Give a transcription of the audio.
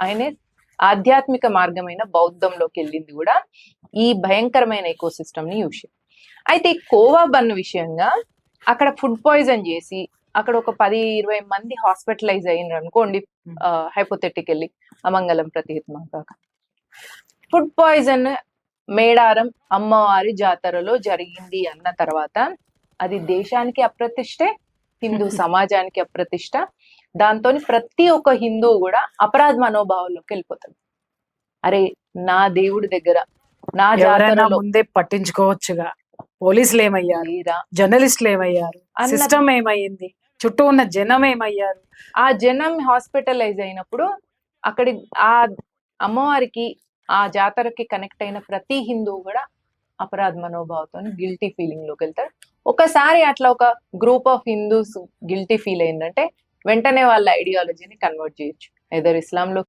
ఆయనే ఆధ్యాత్మిక మార్గమైన బౌద్ధంలోకి వెళ్ళింది కూడా ఈ భయంకరమైన ఎకోసిస్టమ్ ని యూజ్. అయితే ఈ కోవా బన్ విషయంగా అక్కడ ఫుడ్ పాయిజన్ చేసి అక్కడ ఒక 10-20 మంది హాస్పిటలైజ్ అయినారు అనుకోండి, హైపోథెటికల్లీ, అమంగళం ప్రతిహితమా కాక. ఫుడ్ పాయిజన్ మేడారం అమ్మవారి జాతరలో జరిగింది అన్న తర్వాత అది దేశానికి అప్రతిష్టే, హిందూ సమాజానికి అప్రతిష్ట. దాంతో ప్రతి ఒక్క హిందువు కూడా అపరాధ మనోభావంలోకి వెళ్ళిపోతాడు. అరే నా దేవుడి దగ్గర నా జాతరలో ముందే పట్టించుకోవచ్చుగా, పోలీసులు ఏమయ్యారు, జర్నలిస్టులు ఏమయ్యారు, సిస్టమ్ ఏమయ్యింది, చుట్టూ ఉన్న జనం ఏమయ్యారు. ఆ జనం హాస్పిటలైజ్ అయినప్పుడు అక్కడి ఆ అమ్మవారికి ఆ జాతరకి కనెక్ట్ అయిన ప్రతి హిందువు కూడా అపరాధ మనోభావంతో గిల్టీ ఫీలింగ్ లోకి వెళ్తారు. ఒకసారి అట్లా ఒక group of Hindus guilty feel అయిందంటే వెంటనే వాళ్ళ ఐడియాలజీని కన్వర్ట్ చేయొచ్చు, ఎదర్ ఇస్లాంలో